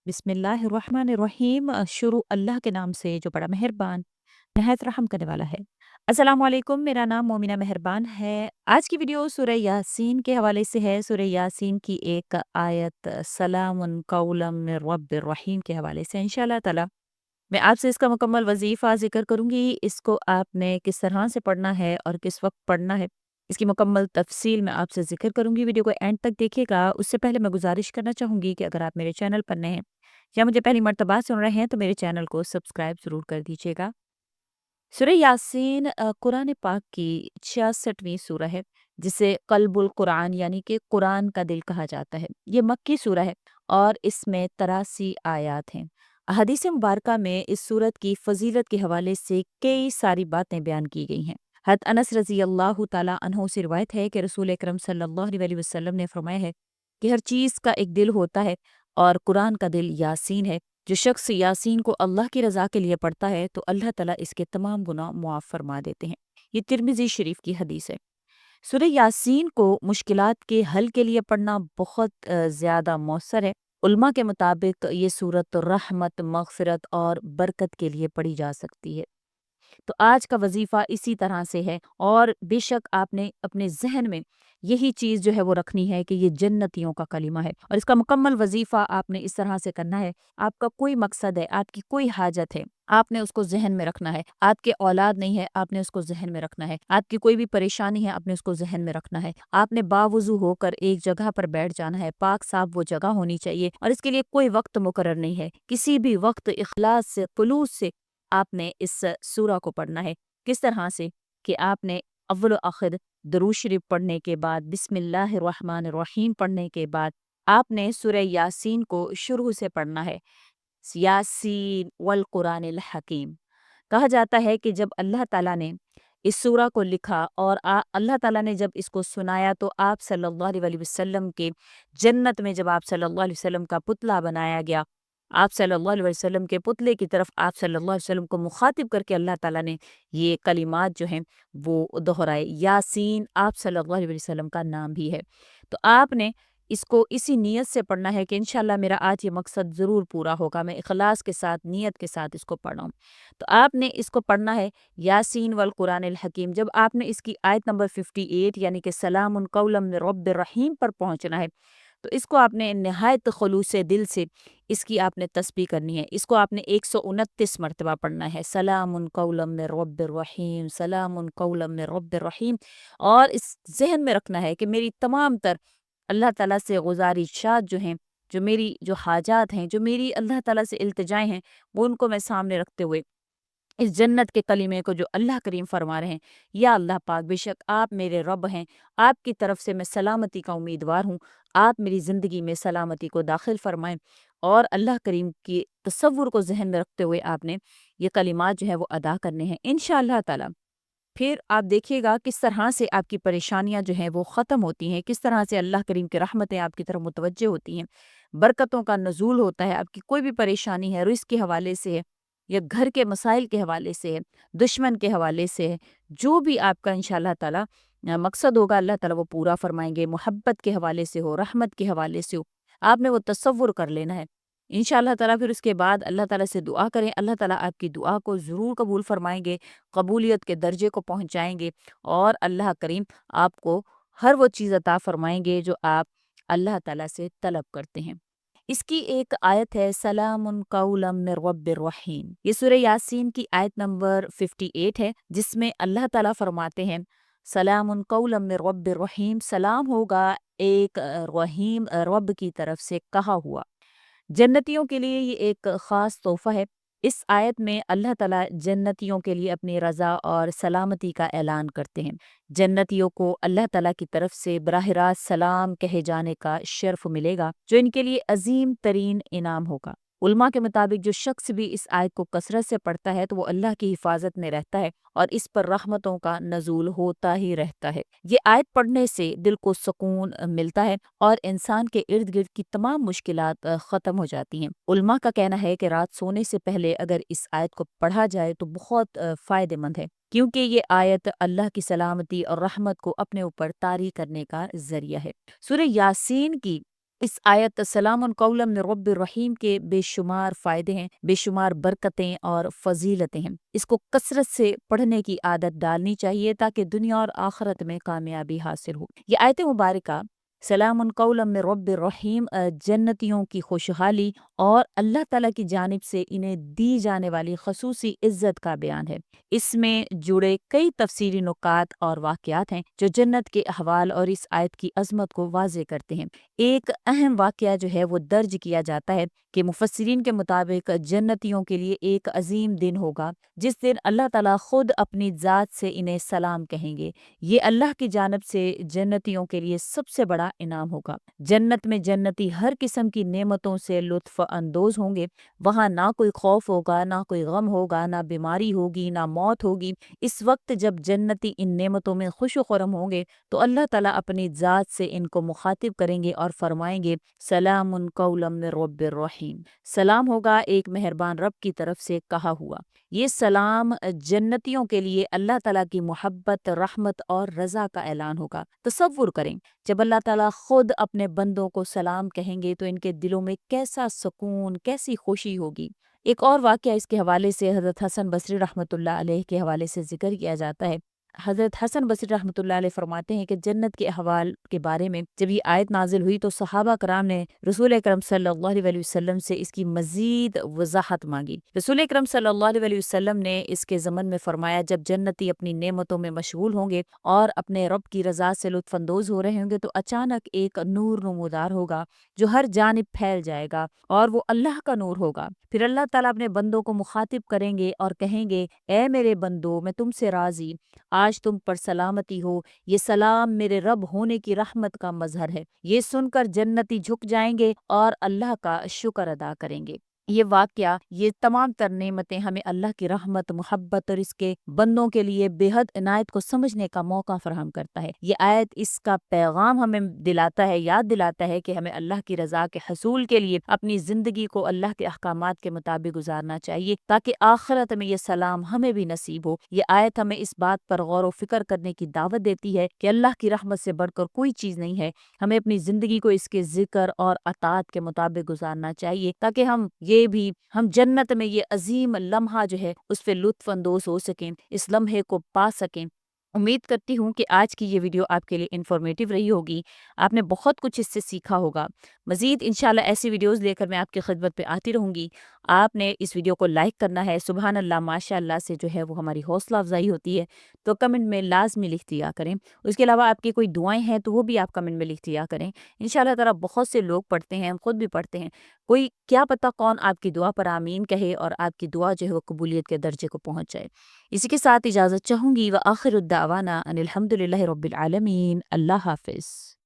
बिस्मिल्लाहिर्रहमानिर्रहीम। शुरू अल्लाह के नाम से जो बड़ा मेहरबान नहायत रहम करने वाला है। अस्सलाम वालेकुम, मेरा नाम मोमिना मेहरबान है। आज की वीडियो सूरह यासीन के हवाले से है। सूरह यासीन की एक आयत सलामुन कौलम मिर रब्बिर रहीम के हवाले से इंशाअल्लाह ताला मैं आपसे इसका मुकम्मल वजीफ़ा ज़िक्र करूँगी। इसको आपने किस तरह से पढ़ना है और किस वक़्त पढ़ना है, इसकी मुकम्मल तफ़सील मैं आपसे ज़िक्र करूँगी। वीडियो को एंड तक देखिएगा। उससे पहले मैं गुज़ारिश करना चाहूँगी कि अगर आप मेरे चैनल पर नए हैं या मुझे पहली मर्तबा सुन रहे हैं तो मेरे चैनल को सब्सक्राइब ज़रूर कर दीजिएगा। सूरह यासीन कुरान पाक की 66वीं सूरह है, जिसे कल्बुल कुरान यानी कि कुरान का दिल कहा जाता है। ये मक्की सूरह है और इसमें 83 आयात हैं। हदीस मुबारका में इस सूरत की फ़जीलत के हवाले से कई सारी बातें बयान की गई हैं। हज़रत अनस रज़ी अल्लाह ताला अन्हो से रिवायत है कि रसूल अकरम सल्लल्लाहु अलैहि वसल्लम ने फरमाया है कि हर चीज़ का एक दिल होता है और कुरान का दिल यासीन है। जो शख्स यासीन को अल्लाह की रज़ा के लिए पढ़ता है तो अल्लाह ताला इसके तमाम गुनाह मुआफ़ फरमा देते हैं। ये तिर्मिज़ी शरीफ की हदीस है। सूरह यासीन को मुश्किलात के हल के लिए पढ़ना बहुत ज़्यादा मौसर है। उलमा के मुताबिक ये सूरत रहमत, मग़फ़िरत और बरकत के लिए पढ़ी जा सकती है। तो आज का वजीफ़ा इसी तरह से है और बेशक आपने अपने ज़हन में यही चीज़ जो है वो रखनी है कि ये जन्नतियों का कलिमा है और इसका मुकम्मल वजीफ़ा आपने इस तरह से करना है। आपका कोई मकसद है, आपकी कोई हाजत है, आपने उसको ज़हन में रखना है। आपके औलाद नहीं है, आपने उसको ज़हन में रखना है। आपकी कोई भी परेशानी है, आपने उसको ज़हन में रखना है। आपने बावुज़ू होकर एक जगह पर बैठ जाना है, पाक साफ वो जगह होनी चाहिए और इसके लिए कोई वक्त मुकर्रर नहीं है। किसी भी वक्त इखलास से, खुलूस से आपने इस सूरा को पढ़ना है। किस तरह से कि आपने अव्वल व आखिर दरूद शरीफ पढ़ने के बाद बिस्मिल्लाहिर्रहमानिर्रहीम पढ़ने के बाद आपने सूरह यासीन को शुरू से पढ़ना है। यासीन वल कुरानिल हकीम। कहा जाता है कि जब अल्लाह ताला ने इस सूरा को लिखा और अल्लाह ताला ने जब इसको सुनाया तो आप सल्लल्लाहु अलैहि वसल्लम के जन्नत में जब आप सल्लल्लाहु अलैहि वसल्लम का पुतला बनाया गया, आप सल्लल्लाहु अलैहि वसल्लम के पुतले की तरफ आप सल्लल्लाहु अलैहि वसल्लम को मुखातिब करके अल्लाह ताला ने ये कलिमात जो हैं वो दोहराए। यासीन आप सल्लल्लाहु अलैहि वसल्लम का नाम भी है। तो आपने इसको इसी नीयत से पढ़ना है कि इंशाल्लाह मेरा आज ये मकसद ज़रूर पूरा होगा। मैं इखलास के साथ, नीयत के साथ इसको पढ़ रहा हूँ। तो आपने इसको पढ़ना है यासीन वल कुरानिल हकीम। जब आपने इसकी आयत नंबर 58 यानी कि सलामुन कौलम मिर रब्बिर रहीम पर पहुँचना है, तो इसको आपने निहायत खुलूस दिल से इसकी आपने तस्बीह करनी है। इसको आपने 129 मरतबा पढ़ना है। सलामुन कौलम मिर रब्बिर रहीम, सलामुन कौलम मिर रब्बिर रहीम। और इस ज़हन में रखना है कि मेरी तमाम तर अल्लाह ताला से गुज़ारिशात जो हैं, जो मेरी जो हाजात हैं, जो मेरी अल्लाह ताला से इल्तिजाएँ हैं, वो उनको मैं सामने रखते हुए इस जन्नत के कलीमे को जो अल्लाह करीम फरमा रहे हैं, या अल्लाह पाक बेशक आप मेरे रब हैं, आपकी तरफ से मैं सलामती का उम्मीदवार हूँ, आप मेरी ज़िंदगी में सलामती को दाखिल फरमाएँ। और अल्लाह करीम के तसव्वुर को ज़हन में रखते हुए आपने ये कलिमात जो है वो अदा करने हैं इंशाअल्लाह ताला। फिर आप देखिएगा किस तरह से आपकी परेशानियां जो हैं वो ख़त्म होती हैं, किस तरह से अल्लाह करीम की रहमतें आपकी तरफ मुतवज्जे होती हैं, बरकतों का नज़ूल होता है। आपकी कोई भी परेशानी है, रिज़्क़ के हवाले से है या घर के मसाइल के हवाले से है, दुश्मन के हवाले से है, जो भी आपका इंशाअल्लाह ताला मकसद होगा अल्लाह ताला वो पूरा फरमाएंगे। मोहब्बत के हवाले से हो, रहमत के हवाले से हो, आपने वो तसव्वुर कर लेना है इंशाअल्लाह ताला। फिर उसके बाद अल्लाह ताला से दुआ करें, अल्लाह ताला आपकी दुआ को ज़रूर कबूल फरमाएंगे, कबूलियत के दर्जे को पहुँचाएँगे और अल्लाह करीम आपको हर वो चीज़ अता फ़रमाएँगे जो आप अल्लाह ताला से तलब करते हैं। इसकी एक आयत है सलामुन कौलम मिर रब्बिर रहीम। ये सूरह यासीन की आयत नंबर 58 है, जिसमें अल्लाह ताला फ़रमाते हैं सलामुन कौलम मिर रब्बिर रहीम, सलाम होगा एक रहीम रब की तरफ से कहा हुआ। जन्नतियों के लिए ये एक ख़ास तोहफ़ा है। इस आयत में अल्लाह ताला जन्नतियों के लिए अपनी रज़ा और सलामती का ऐलान करते हैं। जन्नतियों को अल्लाह ताला की तरफ से बराह रास्त सलाम कहे जाने का शर्फ़ मिलेगा, जो इनके लिए अज़ीम तरीन इनाम होगा। उलमा के मुताबिक जो शख्स भी इस आयत को कसरत से पढ़ता है तो वो अल्लाह की हिफाजत में रहता है और इस पर रहमतों का नज़ूल होता ही रहता है। ये आयत पढ़ने से दिल को सुकून मिलता है और इंसान के इर्द गिर्द की तमाम मुश्किलात ख़त्म हो जाती हैं। उलमा का कहना है कि रात सोने से पहले अगर इस आयत को पढ़ा जाए तो बहुत फ़ायदेमंद है, क्योंकि ये आयत अल्लाह की सलामती और रहमत को अपने ऊपर तारी करने का ज़रिया है। सूरह यासीन की اس آیت سلام قولا من رب الرحیم کے بے شمار فائدے ہیں، بے شمار برکتیں اور فضیلتیں ہیں۔ اس کو کثرت سے پڑھنے کی عادت ڈالنی چاہیے تاکہ دنیا اور آخرت میں کامیابی حاصل ہو۔ یہ آیت مبارکہ سلام قولا من رب الرحیم جنتیوں کی خوشحالی اور اللہ تعالیٰ کی جانب سے انہیں دی جانے والی خصوصی عزت کا بیان ہے۔ اس میں جڑے کئی تفسیری نکات اور واقعات ہیں جو جنت کے احوال اور اس آیت کی عظمت کو واضح کرتے ہیں۔ ایک اہم واقعہ جو ہے وہ درج کیا جاتا ہے کہ مفسرین کے مطابق جنتیوں کے لیے ایک عظیم دن ہوگا جس دن اللہ تعالیٰ خود اپنی ذات سے انہیں سلام کہیں گے۔ یہ اللہ کی جانب سے جنتیوں کے لیے سب سے بڑا انعام ہوگا۔ جنت میں جنتی ہر قسم کی نعمتوں سے لطف اندوز ہوں گے۔ وہاں نہ کوئی خوف ہوگا، نہ کوئی غم ہوگا، نہ بیماری ہوگی، نہ موت ہوگی۔ اس وقت جب جنتی ان نعمتوں میں خوش و خرم ہوں گے تو اللہ تعالیٰ اپنی ذات سے ان کو مخاطب کریں گے اور فرمائیں گے سلام قولا من رب الرحیم، سلام ہوگا ایک مہربان رب کی طرف سے کہا ہوا۔ یہ سلام جنتیوں کے لیے اللہ تعالیٰ کی محبت، رحمت اور رضا کا اعلان ہوگا۔ تصور کریں جب اللہ تعالیٰ خود اپنے بندوں کو سلام کہیں گے تو ان کے دلوں میں کیسا سکون، کیسی خوشی ہوگی۔ ایک اور واقعہ اس کے حوالے سے حضرت حسن بصری رحمۃ اللہ علیہ کے حوالے سے ذکر کیا جاتا ہے۔ حضرت حسن بصری رحمۃ اللہ علیہ فرماتے ہیں کہ جنت کے احوال کے بارے میں جب یہ آیت نازل ہوئی تو صحابہ کرام نے رسول اکرم صلی اللہ علیہ وسلم سے اس کی مزید وضاحت مانگی۔ رسول اکرم صلی اللہ علیہ وسلم نے اس کے ضمن میں فرمایا جب جنتی اپنی نعمتوں میں مشغول ہوں گے اور اپنے رب کی رضا سے لطف اندوز ہو رہے ہوں گے تو اچانک ایک نور نمودار ہوگا جو ہر جانب پھیل جائے گا اور وہ اللہ کا نور ہوگا۔ پھر اللہ تعالیٰ اپنے بندوں کو مخاطب کریں گے اور کہیں گے اے میرے بندو، میں تم سے راضی، آج تم پر سلامتی ہو، یہ سلام میرے رب ہونے کی رحمت کا مظہر ہے۔ یہ سن کر جنتی جھک جائیں گے اور اللہ کا شکر ادا کریں گے۔ یہ واقعہ، یہ تمام تر نعمتیں ہمیں اللہ کی رحمت، محبت اور اس کے بندوں کے لیے بے حد عنایت کو سمجھنے کا موقع فراہم کرتا ہے۔ یہ آیت اس کا پیغام ہمیں دلاتا ہے، یاد دلاتا ہے کہ ہمیں اللہ کی رضا کے حصول کے لیے اپنی زندگی کو اللہ کے احکامات کے مطابق گزارنا چاہیے تاکہ آخرت میں یہ سلام ہمیں بھی نصیب ہو۔ یہ آیت ہمیں اس بات پر غور و فکر کرنے کی دعوت دیتی ہے کہ اللہ کی رحمت سے بڑھ کر کوئی چیز نہیں ہے۔ ہمیں اپنی زندگی کو اس کے ذکر اور اطاعت کے مطابق گزارنا چاہیے تاکہ ہم جنت میں یہ عظیم لمحہ جو ہے اس پہ لطف اندوز ہو سکیں، اس لمحے کو پا سکیں۔ امید کرتی ہوں کہ آج کی یہ ویڈیو آپ کے لیے انفارمیٹیو رہی ہوگی، آپ نے بہت کچھ اس سے سیکھا ہوگا۔ مزید انشاءاللہ ایسی ویڈیوز لے کر میں آپ کی خدمت پہ آتی رہوں گی۔ آپ نے اس ویڈیو کو لائک کرنا ہے، سبحان اللہ، ماشاء اللہ سے جو ہے وہ ہماری حوصلہ افزائی ہوتی ہے، تو کمنٹ میں لازمی لکھ دیا کریں۔ اس کے علاوہ آپ کی کوئی دعائیں ہیں تو وہ بھی آپ کمنٹ میں لکھ دیا کریں۔ انشاءاللہ تعالیٰ بہت سے لوگ پڑھتے ہیں، ہم خود بھی پڑھتے ہیں، کوئی کیا پتہ کون آپ کی دعا پر آمین کہے اور آپ کی دعا جو ہے وہ قبولیت کے درجے کو پہنچ جائے۔ اسی کے ساتھ اجازت چاہوں گی، وآخر الدعوانا ان الحمد للہ رب العالمین۔ اللہ حافظ۔